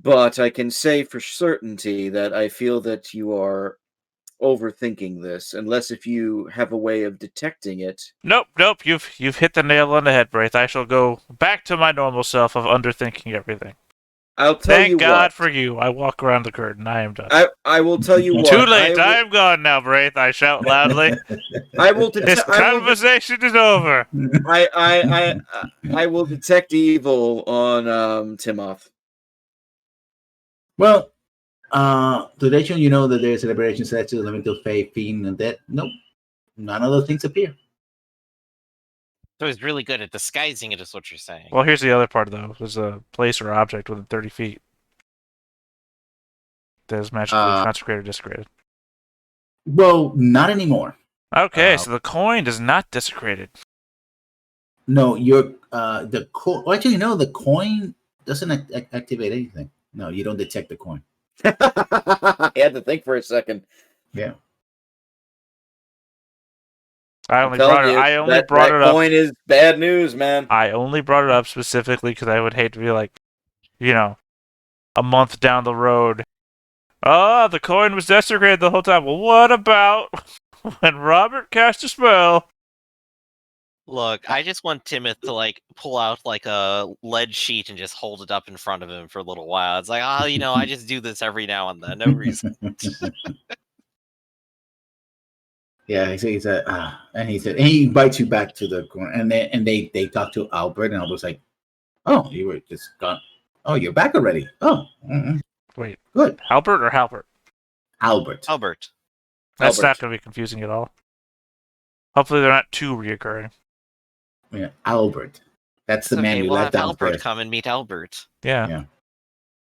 But I can say for certainty that I feel that you are overthinking this, unless if you have a way of detecting it. Nope. You've hit the nail on the head, Braith. I shall go back to my normal self of underthinking everything. I'll tell you Thank God what. for you. I walk around the curtain. I am done. I will tell you what. Too late. I am gone now, Braith. I shout loudly. I will This conversation is over. I will detect evil on Timoth. Well, to let you know that there's a liberation statue, elemental faith, fiend, and death. Nope, none of those things appear. So he's really good at disguising it, is what you're saying. Well, here's the other part, though. There's a place or object within 30 feet that is magically consecrated or desecrated. Well, not anymore. Okay, so the coin is not desecrated. No, the coin. Well, actually, no, the coin doesn't activate anything. No, you don't detect the coin. I had to think for a second. Yeah. I only brought it up. Coin is bad news, man. I only brought it up specifically because I would hate to be like, a month down the road. Oh, the coin was desecrated the whole time. Well, what about when Robert cast a spell? Look, I just want Timoth to pull out a lead sheet and just hold it up in front of him for a little while. It's like, I just do this every now and then, no reason. Yeah, he said, and he invites you back to the corner, and they talk to Albert, and Albert's like, "Oh, you were just gone. Oh, you're back already. Oh, wait, good. Albert or Halbert? Albert. That's not going to be confusing at all. Hopefully, they're not too reoccurring. Yeah, Albert. That's the man we left downstairs. Albert, come and meet Albert. Yeah.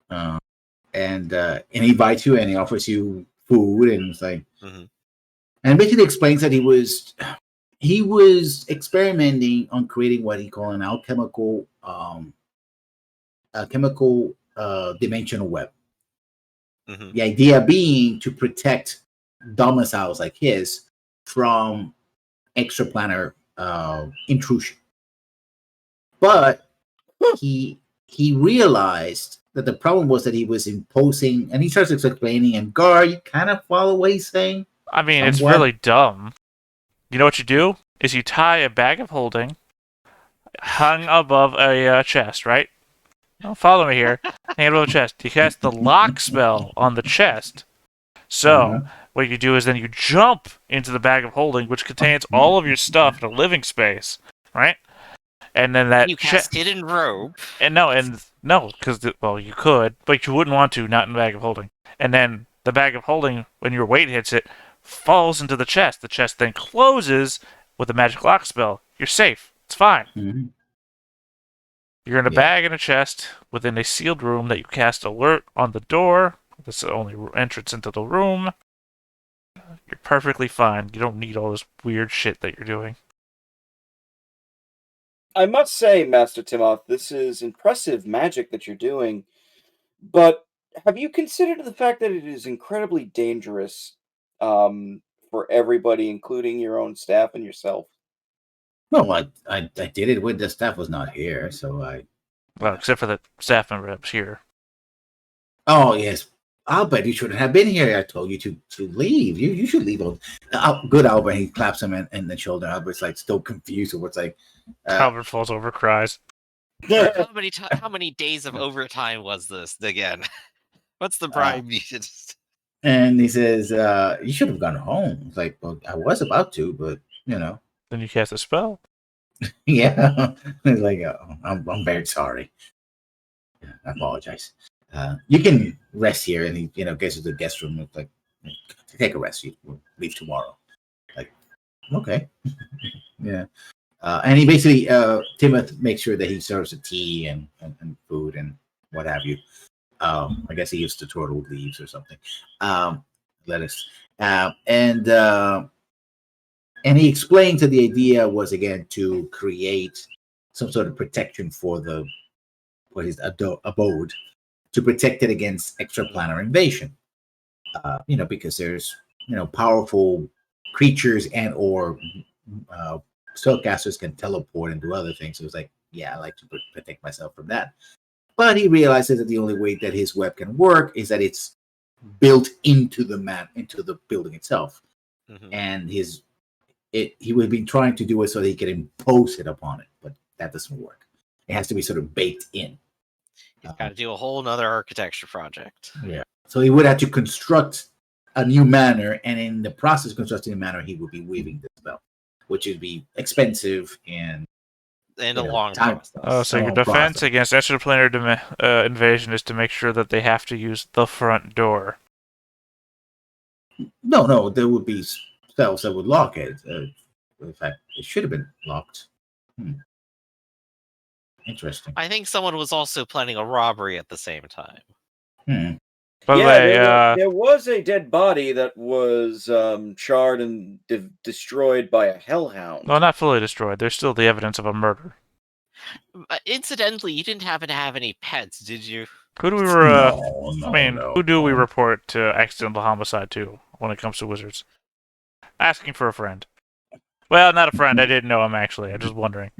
And he invites you, and he offers you food, and it's like. Mm-hmm. And basically explains that he was experimenting on creating what he called an alchemical dimensional web. Mm-hmm. The idea being to protect domiciles like his from extraplanar intrusion. But he realized that the problem was that he was imposing, and he starts explaining, and Gar, you kind of follow what he's saying. I mean, it's really dumb. You know what you do? Is you tie a bag of holding hung above a chest, right? Don't follow me here. Hang above the chest. You cast the lock spell on the chest. So, what you do is then you jump into the bag of holding, which contains all of your stuff in a living space, right? And then that you cast hidden rope. And no, because you could, but you wouldn't want to, not in the bag of holding. And then the bag of holding, when your weight hits it, falls into the chest. The chest then closes with a magic lock spell. You're safe. It's fine. Mm-hmm. You're in a bag in a chest within a sealed room that you cast alert on the door. That's the only entrance into the room. You're perfectly fine. You don't need all this weird shit that you're doing. I must say, Master Timoth, this is impressive magic that you're doing. But have you considered the fact that it is incredibly dangerous for everybody, including your own staff and yourself? No, I did it when the staff was not here, so I. Well, except for the staff member that's here. Oh yes, Albert, you shouldn't have been here. I told you to leave. You should leave. Good, Albert. He claps him in the shoulder. Albert's like still confused or what's like. Albert falls over, cries. How many days of overtime was this again? What's the bribe needed? And he says, "You should have gone home." It's like, well, I was about to, but you know. Then you cast a spell. Yeah, it's like, oh, I'm very sorry. I apologize. You can rest here, and he, gets to the guest room. It's like, take a rest. We'll leave tomorrow. Like, okay, yeah. And he basically, Timoth makes sure that he serves the tea and food and what have you. I guess he used to turtle leaves or something. Lettuce, and he explains that the idea was again to create some sort of protection for his abode, to protect it against extraplanar invasion. Because there's powerful creatures and or spellcasters can teleport and do other things. So it's like, yeah, I like to protect myself from that. But he realizes that the only way that his web can work is that it's built into the building itself, and he would be trying to do it so that he can impose it upon it, but that doesn't work. It has to be sort of baked in. He's got to do a whole nother architecture project. Yeah. So he would have to construct a new manor, and in the process of constructing a manor, he would be weaving the spell, which would be expensive and a long time. process. Oh, so your defense against extraplanar invasion is to make sure that they have to use the front door. No, there would be spells that would lock it. In fact, it should have been locked. Interesting. I think someone was also planning a robbery at the same time. By the way, there was a dead body that was charred and destroyed by a hellhound. No, not fully destroyed. There's still the evidence of a murder. Incidentally, you didn't happen to have any pets, did you? Who do we who do we report to accidental homicide to when it comes to wizards? Asking for a friend. Well, not a friend. I didn't know him, actually. I'm just wondering.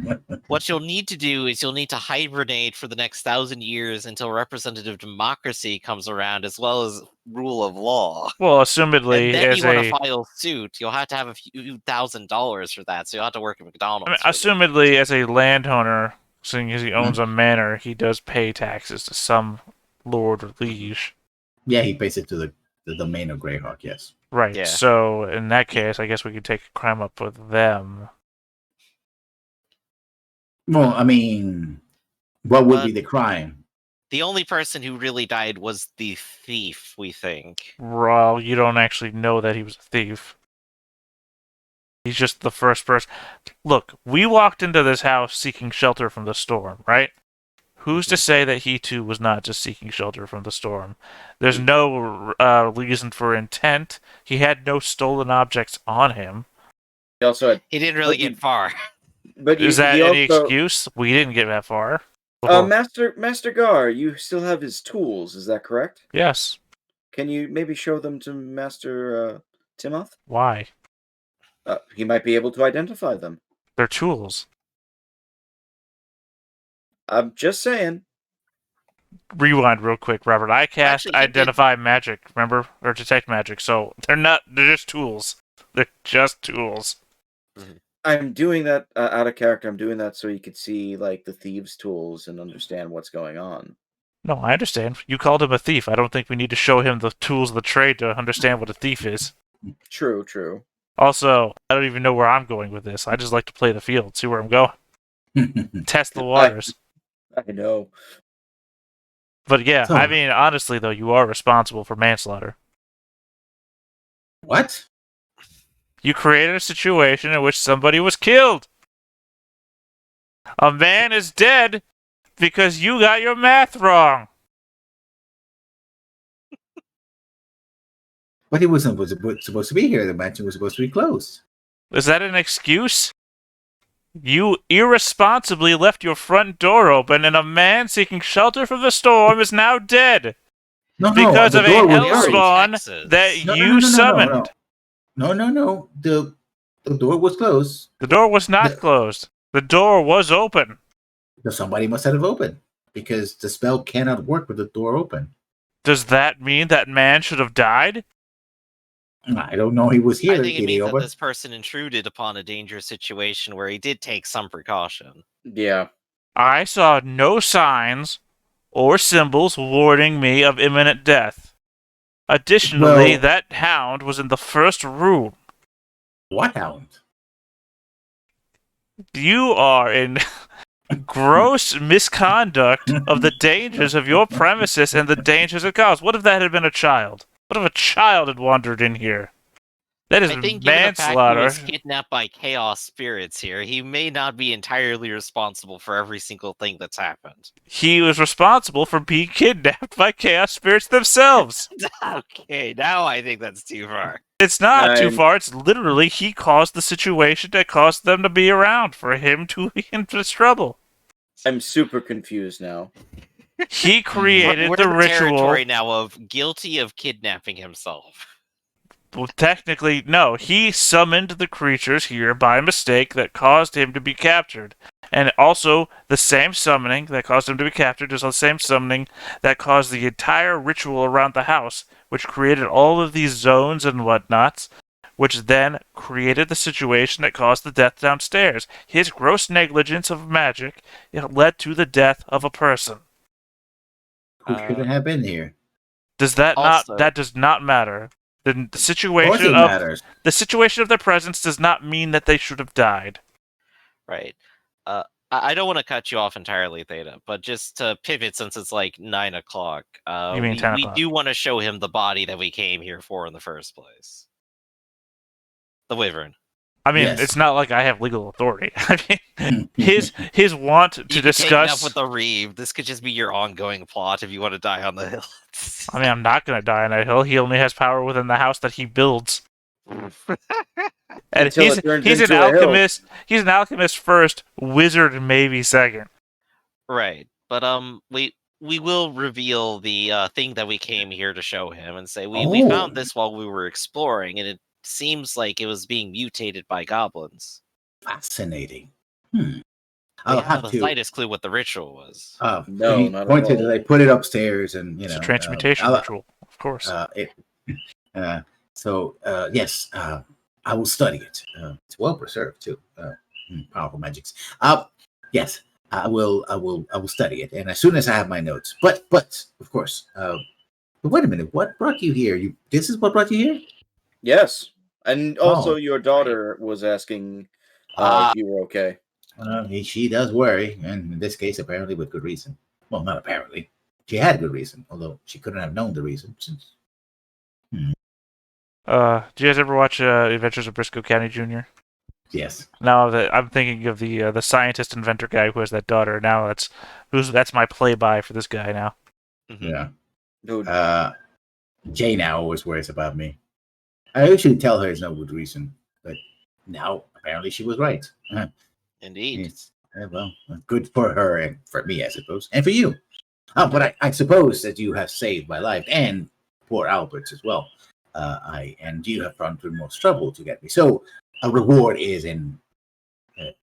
What you'll need to do is you'll need to hibernate for the next 1,000 years until representative democracy comes around, as well as rule of law. Well, assumedly, and then you want to file suit, you'll have to have a few $1,000s for that, so you'll have to work at McDonald's. Assumedly, as a landowner, seeing as he owns a manor, he does pay taxes to some lord or liege. Yeah, he pays it to the domain of Greyhawk, yes. Right, yeah. So in that case, I guess we could take a crime up with them. Well, I mean, what would be the crime? The only person who really died was the thief, we think. Well, you don't actually know that he was a thief. He's just the first person. Look, we walked into this house seeking shelter from the storm, right? Who's to say that he too was not just seeking shelter from the storm? There's no reason for intent. He had no stolen objects on him. He didn't really get far. But is that any excuse? We didn't get that far. Master Gar, you still have his tools, is that correct? Yes. Can you maybe show them to Master Timoth? Why? He might be able to identify them. They're tools. I'm just saying. Rewind real quick, Robert. I cast Identify Magic, remember? Or Detect Magic, so they're just tools. They're just tools. I'm doing that out of character. I'm doing that so you could see, like, the thieves' tools and understand what's going on. No, I understand. You called him a thief. I don't think we need to show him the tools of the trade to understand what a thief is. True. Also, I don't even know where I'm going with this. I just like to play the field, see where I'm going. Test the waters. I know. But yeah, I mean, honestly, though, you are responsible for manslaughter. What? You created a situation in which somebody was killed. A man is dead because you got your math wrong. But he wasn't supposed to be here. The mansion was supposed to be closed. Is that an excuse? You irresponsibly left your front door open, and a man seeking shelter from the storm is now dead No, because the of a door was We are in hellspawn Texas. that No, you summoned. No. The door was closed. The door was not closed. The door was open. Somebody must have opened because the spell cannot work with the door open. Does that mean that man should have died? I don't know. He was here. I think it Did he means that open? this person intruded upon a dangerous situation where he did take some precaution. Yeah. I saw no signs or symbols warning me of imminent death. Additionally, Well- that hound was in the first room. What hound? You are in gross misconduct of the dangers of your premises and the dangers it caused. What if that had been a child? What if a child had wandered in here? That is I think given the fact he manslaughter. was kidnapped by chaos spirits here, he may not be entirely responsible for every single thing that's happened. He was responsible for being kidnapped by chaos spirits themselves. Okay, now I think that's too far. It's not too I'm- far. It's literally he caused the situation that caused them to be around for him to be in this trouble. I'm super confused now. He created We're the in the ritual. territory now of guilty of kidnapping himself. Well, technically, no. He summoned the creatures here by mistake that caused him to be captured. And also, the same summoning that caused him to be captured is the same summoning that caused the entire ritual around the house, which created all of these zones and whatnots, which then created the situation that caused the death downstairs. His gross negligence of magic led to the death of a person. Who shouldn't have been here? Does that Also- not? That does not matter. The Of course situation it of matters. the situation of their presence does not mean that they should have died. Right. I don't want to cut you off entirely, Theta, but just to pivot since it's like 9 o'clock, You mean 10 we o'clock. do want to show him the body that we came here for in the first place. The Wyvern. I mean, Yes. it's not like I have legal authority. I mean, his want to You can take it up discuss. with the Reeve. This could just be your ongoing plot if you want to die on the hill. I mean, I'm not going to die on that hill. He only has power within the house that he builds. And Until it turns he's an into a hill. alchemist. He's an alchemist first, wizard maybe second. Right, but we will reveal the thing that we came here to show him and say we Oh. found this while we were exploring, and it seems like it was being mutated by goblins. Fascinating. We I'll have have the to. slightest clue what the ritual was. No, he not at pointed all. that I put it upstairs, and It's a transmutation ritual, of course. Yes, I will study it. It's well preserved too. Powerful magics. Yes, I will study it, and as soon as I have my notes. But of course, but wait a minute. What brought you here? This is what brought you here? Yes. And also, Oh. your daughter was asking Ah. if you were okay. She does worry, and in this case, apparently with good reason. Well, not apparently. She had good reason, although she couldn't have known the reason. Since Do you guys ever watch Adventures of Briscoe County Jr.? yes, Now that I'm thinking of the scientist inventor guy who has that daughter. Now that's my play-by for this guy now. Mhm. yeah. Dude, Jay now always worries about me. I usually tell her it's no good reason, but now apparently she was right. Indeed. It's well, good for her and for me, I suppose, and for you. But I suppose that you have saved my life and poor Albert's as well. And you have gone through most trouble to get me. So a reward is in. It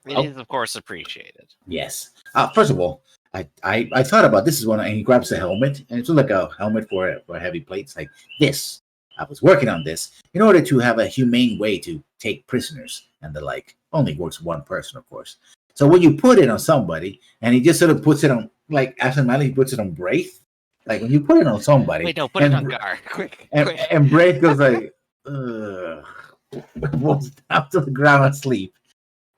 is, of course, appreciated. Yes. First of all, I thought about this is one, and he grabs the helmet, and it's like a helmet for heavy plates, like this. I was working on this in order to have a humane way to take prisoners and the like. Only works one person, of course. So when you put it on somebody, and he just sort of puts it on, like absentmindedly, he puts it on Braith. Like when you put it on somebody, Wait, no, put it and on Gar. Quick, and, quick. and Braith goes like, ugh, falls down to the ground asleep.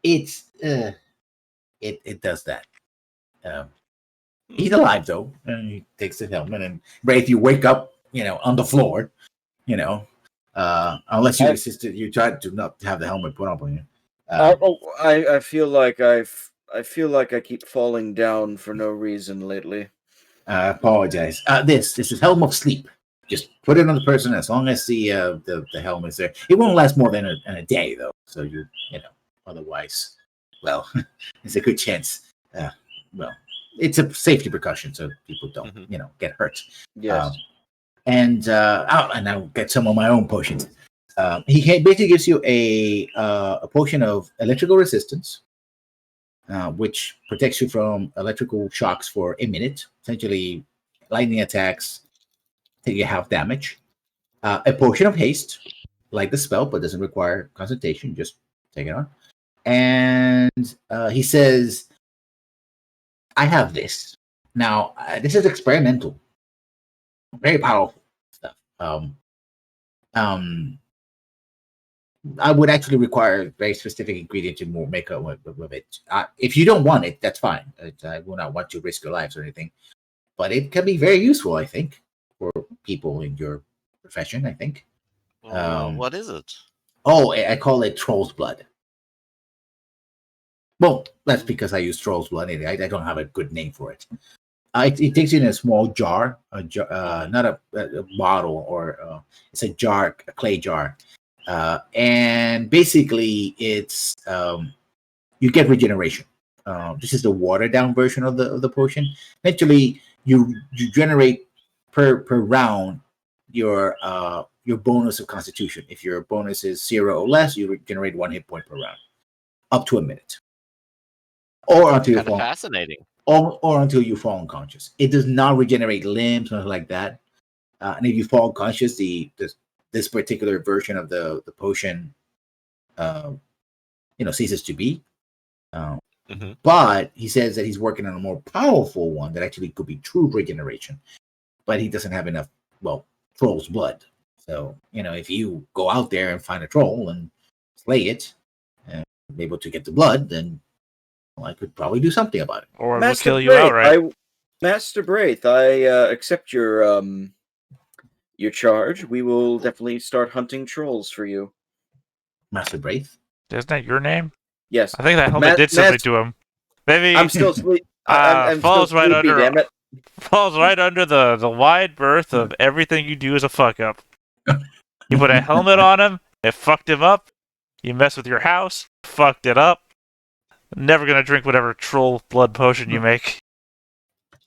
It's it does that. He's alive though, and he takes the helmet. And Braith, you wake up, on the floor, unless you insisted, you tried to not have the helmet put up on you. I feel like I keep falling down for no reason lately. I apologize. This is Helm of Sleep. just put it on the person as long as the helm is there. It won't last more than a day though. So you know, otherwise, well, it's a good chance. Well, it's a safety precaution so people don't get hurt. Yes. And I'll get some of my own potions. He basically gives you a potion of electrical resistance, which protects you from electrical shocks for a minute. Essentially, lightning attacks take you half damage. A potion of haste, like the spell, but doesn't require concentration. Just take it on. And he says, I have this. Now, this is experimental. Very powerful stuff. I would actually require a very specific ingredient to make up with it. If you don't want it, that's fine. I will not want to risk your lives or anything. But it can be very useful, I think, for people in your profession, I think. What is it? Oh, I call it Troll's Blood. Well, that's because I use Troll's Blood. I don't have a good name for it. It takes you in a small jar, not a bottle, or it's a jar, a clay jar. And basically, it's you get regeneration. This is the watered down version of the potion. Eventually, you generate per round your bonus of Constitution. If your bonus is 0 or less, you generate 1 hit point per round, up to a minute, or until you fall. Fascinating. Or until you fall unconscious. It does not regenerate limbs or like that. And if you fall unconscious, this particular version of the potion, ceases to be. But he says that he's working on a more powerful one that actually could be true regeneration. But he doesn't have enough, troll's blood. So, if you go out there and find a troll and slay it and be able to get the blood, then I could probably do something about it. Or it will kill you outright. Master Braith, I accept your charge. We will definitely start hunting trolls for you. Master Braith? Isn't that your name? Yes. I think that helmet did something to him. Maybe I'm still sleepy. Falls right under the wide berth of everything you do as a fuck up. You put a helmet on him, it fucked him up. You mess with your house, fucked it up. Never gonna drink whatever troll blood potion you make.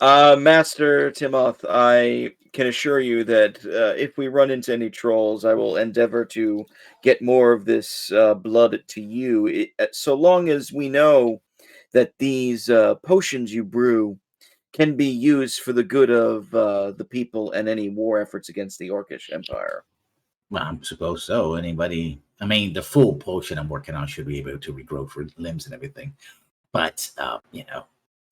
Master Timoth, I can assure you that if we run into any trolls, I will endeavor to get more of this blood to you. So long as we know that these potions you brew can be used for the good of the people and any war efforts against the Orcish Empire. Well, I suppose so. The full potion I'm working on should be able to regrow for limbs and everything. But,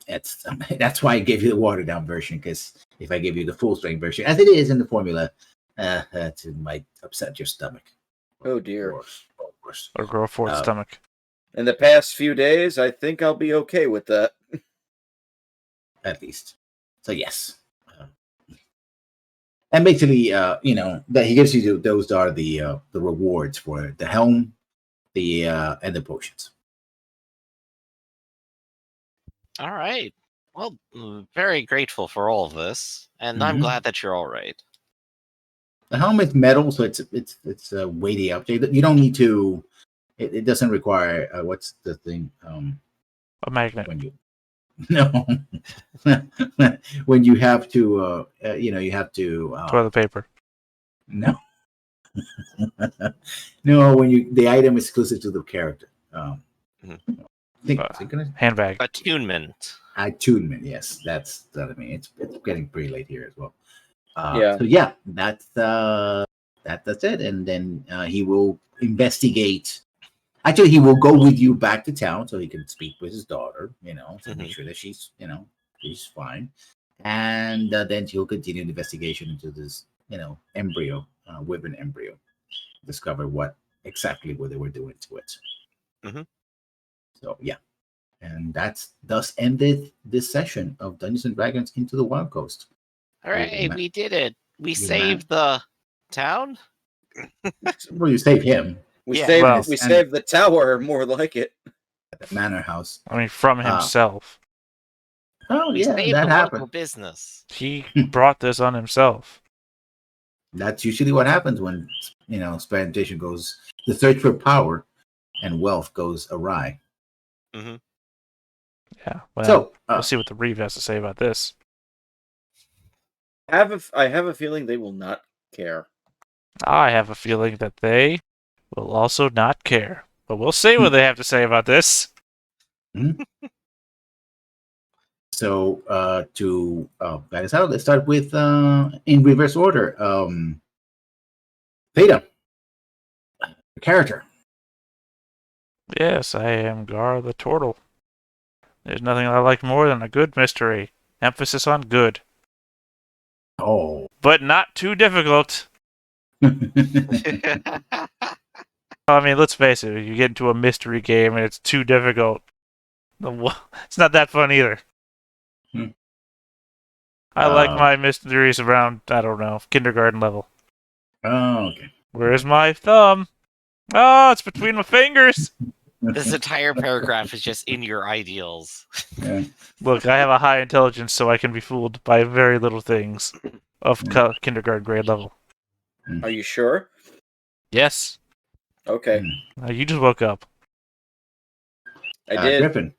that's why I gave you the watered down version, because if I give you the full strength version, as it is in the formula, that might upset your stomach. Oh, dear. Or grow a fourth stomach. In the past few days, I think I'll be okay with that. At least. So, yes. And basically, that he gives you those are the rewards for the helm, and the potions. All right. Well, very grateful for all of this, and I'm glad that you're all right. The helm is metal, so it's a weighty object. You don't need to. It doesn't require what's the thing? A magnet. When you have to, you have to toilet paper. No, no. When the item is exclusive to the character. Handbag. Attunement. Yes, that's that. It's getting pretty late here as well. Yeah. So yeah, that's it. And then he will investigate. Actually, he will go with you back to town so he can speak with his daughter. To make sure that she's fine. And then he'll continue the investigation into this, embryo, wyvern embryo, discover what they were doing to it. So yeah, and that's thus ended this session of Dungeons and Dragons Into the Wild Coast. All right, we did it. We saved the town. Well, you saved him. We saved the tower, more like it. At the manor house. From himself. Oh we yeah, saved that the happened. local business. He brought this on himself. That's usually what happens when experimentation goes. The search for power and wealth goes awry. Mm-hmm. Yeah. Well, So we'll see what the Reeve has to say about this. I have a feeling they will not care. I have a feeling that they will also not care. But we'll see what they have to say about this. So to guide us out, let's start with in reverse order. Theta, character. Yes, I am Gar the Turtle. There's nothing I like more than a good mystery. Emphasis on good. Oh. But not too difficult. I mean, let's face it, you get into a mystery game and it's too difficult. It's not that fun either. I like my mysteries around, I don't know, kindergarten level. Oh, okay. Where's my thumb? Oh, it's between my fingers. This entire paragraph is just in your ideals. Yeah. Look, I have a high intelligence, so I can be fooled by very little things of kindergarten grade level. Are you sure? Yes. Okay. You just woke up. I did. Griffin.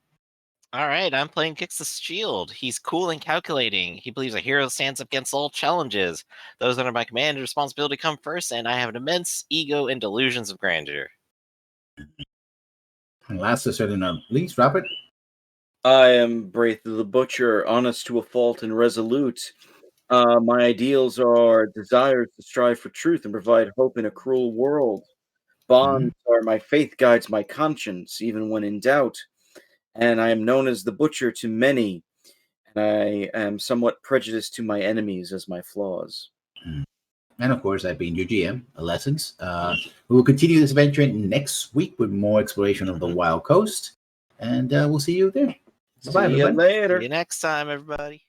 All right, I'm playing Kix the Shield. He's cool and calculating. He believes a hero stands up against all challenges. Those under my command and responsibility come first, and I have an immense ego and delusions of grandeur. And last, but certainly not least, Robert. I am Braith the Butcher, honest to a fault and resolute. My ideals are desires to strive for truth and provide hope in a cruel world. Bonds are my faith guides my conscience, even when in doubt. And I am known as the Butcher to many, and I am somewhat prejudiced to my enemies as my flaws. And of course, I've been your GM, Lessons. We will continue this adventure next week with more exploration of the Wild Coast. And we'll see you there. Bye-bye, See you everybody. later. See you next time, everybody.